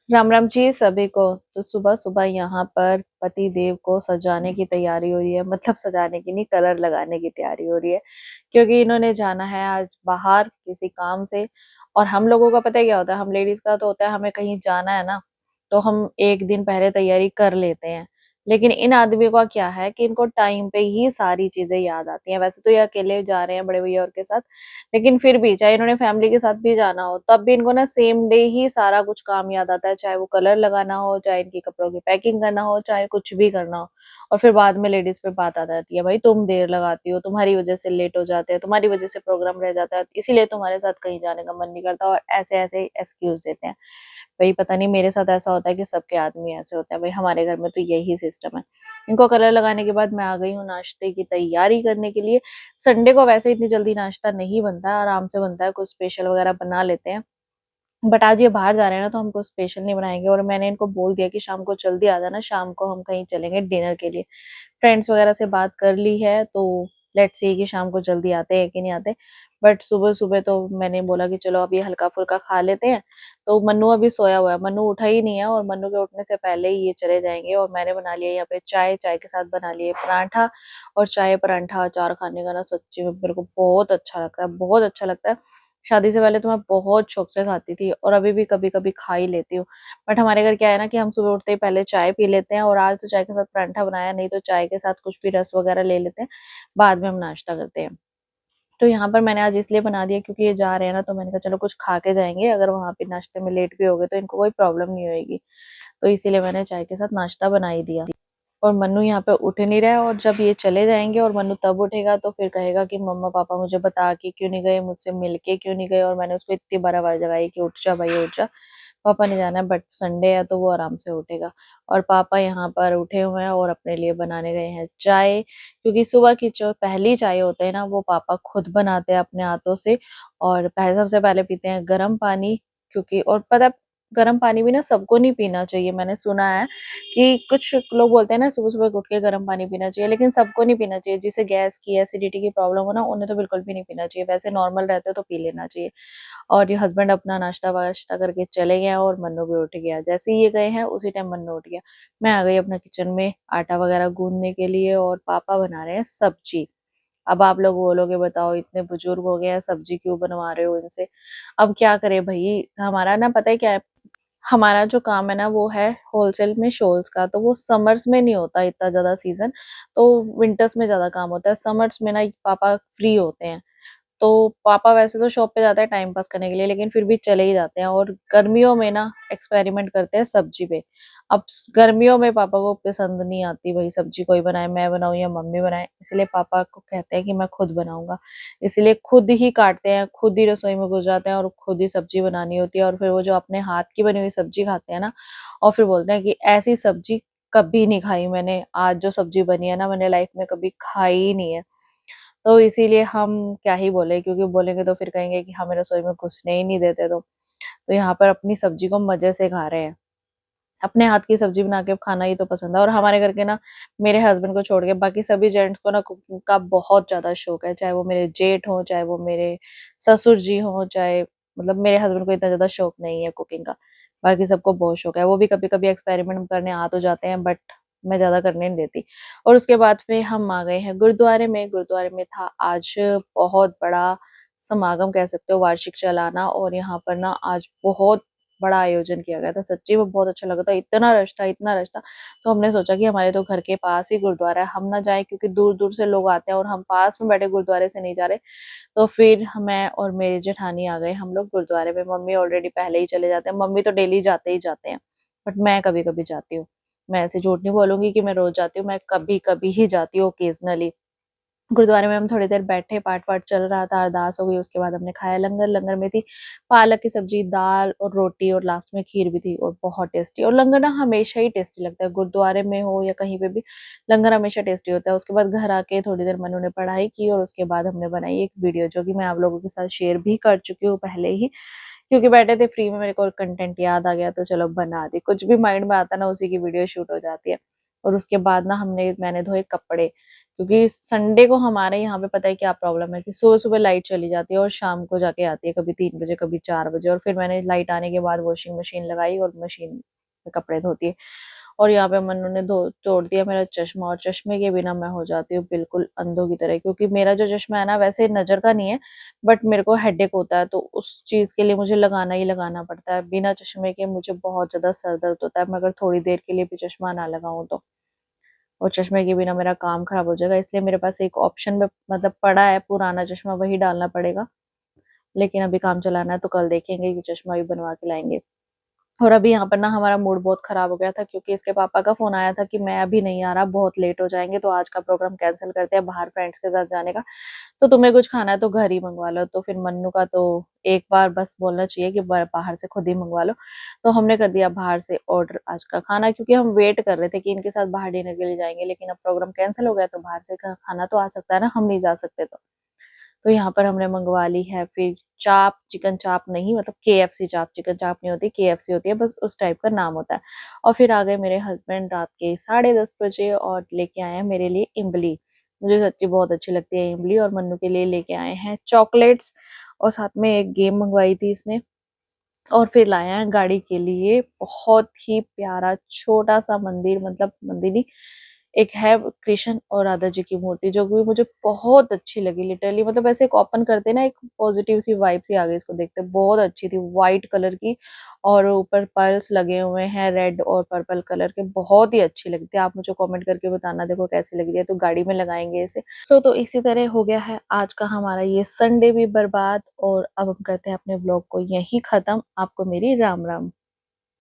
राम राम जी सभी को। तो सुबह सुबह यहाँ पर पति देव को सजाने की तैयारी हो रही है, मतलब सजाने की नहीं, कलर लगाने की तैयारी हो रही है, क्योंकि इन्होंने जाना है आज बाहर किसी काम से। और हम लोगों का पता है क्या होता है, हम लेडीज का तो होता है हमें कहीं जाना है ना, तो हम एक दिन पहले तैयारी कर लेते हैं। लेकिन इन आदमियों का क्या है कि इनको टाइम पे ही सारी चीजें याद आती हैं। वैसे तो ये अकेले जा रहे हैं बड़े भैया और के साथ, लेकिन फिर भी चाहे इन्होंने फैमिली के साथ भी जाना हो, तब भी इनको ना सेम डे ही सारा कुछ काम याद आता है, चाहे वो कलर लगाना हो, चाहे इनकी कपड़ों की पैकिंग करना हो, चाहे कुछ भी करना हो। और फिर बाद में लेडीज पे बात आ जाती है, भाई तुम देर लगाती हो, तुम्हारी वजह से लेट हो जाते हैं, तुम्हारी वजह से प्रोग्राम रह जाता है, इसीलिए तुम्हारे साथ कहीं जाने का मन नहीं करता, और ऐसे ऐसे एक्सक्यूज देते हैं। भाई पता नहीं मेरे साथ ऐसा होता है कि सबके आदमी ऐसे होते हैं, भाई हमारे घर में तो यही सिस्टम है। इनको कलर लगाने के बाद मैं आ गई हूँ नाश्ते की तैयारी करने के लिए। संडे को वैसे इतनी जल्दी नाश्ता नहीं बनता है, आराम से बनता है, कुछ स्पेशल वगैरह बना लेते हैं। बट आज ये बाहर जा रहे हैं ना, तो हम कुछ स्पेशल नहीं बनाएंगे, और मैंने इनको बोल दिया कि शाम को जल्दी आ जाना, शाम को हम कहीं चलेंगे डिनर के लिए। फ्रेंड्स वगैरह से बात कर ली है, तो लेट्स सी कि शाम को जल्दी आते हैं कि नहीं आते। बट सुबह सुबह तो मैंने बोला कि चलो अभी हल्का फुल्का खा लेते हैं। तो मन्नू अभी सोया हुआ है, मन्नू उठा ही नहीं है, और मन्नू के उठने से पहले ही ये चले जाएंगे। और मैंने बना लिया यहाँ पे चाय, चाय के साथ बना लिए पराठा। और चाय पराठा अचार खाने का ना सच्ची में मेरे को बहुत अच्छा लगता है, बहुत अच्छा लगता है। शादी से पहले तो मैं बहुत शौक से खाती थी, और अभी भी कभी कभी खा ही लेती हूँ। बट हमारे घर क्या है ना कि हम सुबह उठते ही पहले चाय पी लेते हैं, और आज तो चाय के साथ पराठा बनाया, नहीं तो चाय के साथ कुछ भी रस वगैरह ले लेते हैं, बाद में हम नाश्ता करते हैं। तो यहाँ पर मैंने आज इसलिए बना दिया क्योंकि ये जा रहे हैं ना, तो मैंने कहा चलो कुछ खा के जाएंगे, अगर वहां पे नाश्ते में लेट भी हो गए तो इनको कोई प्रॉब्लम नहीं होगी। तो इसीलिए मैंने चाय के साथ नाश्ता बना ही दिया। और मन्नू यहाँ पे उठ नहीं रहा है, और जब ये चले जाएंगे और मन्नू तब उठेगा तो फिर कहेगा कि मम्मा पापा मुझे बता के क्यों नहीं गए, मुझसे मिल के क्यों नहीं गए, और मैंने उसको इतनी बार आवाज लगाई कि उठ जा भाई उठ जा। पापा ने जाना है, बट संडे है तो वो आराम से उठेगा। और पापा यहाँ पर उठे हुए हैं और अपने लिए बनाने गए हैं चाय, क्योंकि सुबह की जो पहली चाय होते हैं ना, वो पापा खुद बनाते हैं अपने हाथों से। और पहले सबसे पहले पीते हैं गर्म पानी, क्योंकि और पता है, गर्म पानी भी ना सबको नहीं पीना चाहिए। मैंने सुना है कि कुछ लोग बोलते हैं ना सुबह सुबह उठ के गर्म पानी पीना चाहिए, लेकिन सबको नहीं पीना चाहिए। जिसे गैस की एसिडिटी की प्रॉब्लम हो ना, उन्हें तो बिल्कुल भी नहीं पीना चाहिए, वैसे नॉर्मल रहते तो पी लेना चाहिए। और ये हस्बैंड अपना नाश्ता वाश्ता करके चले गए, और मन्नू भी उठ गया। जैसे ही ये गए हैं उसी टाइम मन्नू उठ गया। मैं आ गई अपना किचन में आटा वगैरह गूंदने के लिए, और पापा बना रहे हैं सब्जी। अब आप लोग बोलोगे बताओ इतने बुजुर्ग हो गए हैं, सब्जी क्यों बनवा रहे हो इनसे। अब क्या करे भाई, हमारा ना पता है क्या है, हमारा जो काम है ना वो है होलसेल में शॉल्स का। तो वो समर्स में नहीं होता इतना ज्यादा सीजन, तो विंटर्स में ज्यादा काम होता है। समर्स में ना पापा फ्री होते हैं, तो पापा वैसे तो शॉप पे जाते हैं टाइम पास करने के लिए, लेकिन फिर भी चले ही जाते हैं। और गर्मियों में ना एक्सपेरिमेंट करते हैं सब्जी पे। अब गर्मियों में पापा को पसंद नहीं आती भाई सब्जी, कोई बनाए, मैं बनाऊं या मम्मी बनाए, इसलिए पापा को कहते हैं कि मैं खुद बनाऊंगा। इसलिए खुद ही काटते हैं, खुद ही रसोई में घुस जाते हैं, और खुद ही सब्जी बनानी होती है। और फिर वो जो अपने हाथ की बनी हुई सब्जी खाते हैं ना, और फिर बोलते हैं कि ऐसी सब्जी कभी नहीं खाई मैंने, आज जो सब्जी बनी है ना मैंने लाइफ में कभी खाई ही नहीं है। तो इसीलिए हम क्या ही बोले, क्योंकि बोलेंगे तो फिर कहेंगे कि हमें रसोई में घुसने ही नहीं देते। तो यहाँ पर अपनी सब्जी को मजे से खा रहे हैं। अपने हाथ की सब्जी बना के खाना ही तो पसंद है। और हमारे घर के ना, मेरे हस्बैंड को छोड़ के बाकी सभी जेंट्स को ना कुकिंग का बहुत ज्यादा शौक है, चाहे वो मेरे जेठ हो, चाहे वो मेरे ससुर जी हो, चाहे मतलब मेरे हस्बैंड को इतना ज्यादा शौक नहीं है कुकिंग का। बाकी सबको बहुत शौक है, वो भी कभी कभी एक्सपेरिमेंट करने आ तो जाते हैं, बट मैं ज्यादा करने नहीं देती। और उसके बाद फिर हम आ गए हैं गुरुद्वारे में। गुरुद्वारे में था आज बहुत बड़ा समागम कह सकते हो, वार्षिक चलाना। और यहाँ पर ना आज बहुत बड़ा आयोजन किया गया था, सच्ची में बहुत अच्छा लगा था, इतना रश था, इतना रश था। तो हमने सोचा कि हमारे तो घर के पास ही गुरुद्वारा है, हम ना जाए, क्योंकि दूर दूर से लोग आते हैं, और हम पास में बैठे गुरुद्वारे से नहीं जा रहे। तो फिर मैं और मेरी जेठानी आ गए हम लोग गुरुद्वारे में। मम्मी ऑलरेडी पहले ही चले जाते हैं, मम्मी तो डेली जाते ही जाते हैं, बट मैं कभी कभी जाती हूँ। मैं ऐसे झूठ नहीं बोलूंगी कि मैं रोज जाती हूँ, मैं कभी कभी ही जाती हूँ, ओकेजनली। गुरुद्वारे में हम थोड़ी देर बैठे, पाठ वाठ चल रहा था, अरदास हो गई, उसके बाद हमने खाया लंगर। लंगर में थी पालक की सब्जी, दाल और रोटी, और लास्ट में खीर भी थी, और बहुत टेस्टी। और लंगर ना हमेशा ही टेस्टी लगता है, गुरुद्वारे में हो या कहीं पे भी, लंगर हमेशा टेस्टी होता है। उसके बाद घर आके थोड़ी देर मनु ने पढ़ाई की, और उसके बाद हमने बनाई एक वीडियो, जो कि मैं आप लोगों के साथ शेयर भी कर चुकी हूँ पहले ही, क्योंकि बैठे थे फ्री में, मेरे को कंटेंट याद आ गया तो चलो बना दी। कुछ भी माइंड में आता ना, उसी की वीडियो शूट हो जाती है। और उसके बाद ना मैंने धोए कपड़े, क्योंकि संडे को हमारे यहाँ पे पता है क्या प्रॉब्लम है कि सुबह-सुबह लाइट चली जाती है और शाम को जाके आती है, कभी 3 बजे, कभी 4 बजे, और फिर मैंने लाइट आने के बाद वॉशिंग मशीन लगाई और मशीन में कपड़े धोती है। और यहाँ पे मन्नू ने धो तोड़ दिया मेरा चश्मा, और चश्मे के बिना मैं हो जाती हूँ बिल्कुल अंधों की तरह, क्योंकि मेरा जो चश्मा है ना वैसे नज़र का नहीं है, बट मेरे को हेडेक होता है, तो उस चीज़ के लिए मुझे लगाना ही लगाना पड़ता है। बिना चश्मे के मुझे बहुत ज़्यादा सर दर्द होता है, मैं अगर थोड़ी देर के लिए भी चश्मा ना लगाऊँ तो। और चश्मे के बिना मेरा काम खराब हो जाएगा, इसलिए मेरे पास एक ऑप्शन में मतलब पड़ा है पुराना चश्मा, वही डालना पड़ेगा। लेकिन अभी काम चलाना है तो कल देखेंगे कि चश्मा भी बनवा के लाएँगे। और अभी यहाँ पर ना हमारा मूड बहुत खराब हो गया था, क्योंकि इसके पापा का फ़ोन आया था कि मैं अभी नहीं आ रहा, बहुत लेट हो जाएँगे, तो आज का प्रोग्राम कैंसल करते हैं बाहर फ्रेंड्स के साथ जाने का। तो तुम्हें कुछ खाना है तो घर ही मँगवा लो। तो फिर मन्नू का तो एक बार बस बोलना चाहिए कि ब बाहर से खुद ही मँगवा लो। तो हमने कर दिया बाहर से ऑर्डर आज का खाना, क्योंकि हम वेट कर रहे थे कि इनके साथ बाहर डिनर के लिए जाएँगे, लेकिन अब प्रोग्राम कैंसल हो गया तो बाहर से ख खाना तो आ सकता है ना, हम नहीं जा सकते तो। तो यहाँ पर हमने मंगवा ली है फिर चाप, चिकन चाप नहीं, मतलब केएफसी चाप, चिकन चाप नहीं होती, केएफसी होती है, बस उस टाइप का नाम होता है। और फिर आ गए मेरे हस्बैंड रात के 10:30 बजे और लेके आए हैं मेरे लिए इमली। मुझे सच्ची बहुत अच्छी लगती है इमली, और मन्नू के लिए लेके आए हैं चॉकलेट्स, और साथ में एक गेम मंगवाई थी इसने। और फिर लाए हैं गाड़ी के लिए बहुत ही प्यारा छोटा-सा मंदिर, मतलब मंदिर नहीं, एक है कृष्ण और राधा जी की मूर्ति, जो कि मुझे बहुत अच्छी लगी लिटरली, मतलब ऐसे एक ओपन करते ना एक पॉजिटिव सी वाइब सी आ गई इसको देखते, बहुत अच्छी थी, व्हाइट कलर की, और ऊपर पर्ल्स लगे हुए हैं रेड और पर्पल कलर के, बहुत ही अच्छी लगती है। आप मुझे कमेंट करके बताना देखो कैसी लग रही है, तो गाड़ी में लगाएँगे इसे। सो तो इसी तरह हो गया है आज का हमारा ये संडे भी बर्बाद, और अब हम करते हैं अपने व्लॉग को यहीं खत्म। आपको मेरी राम राम।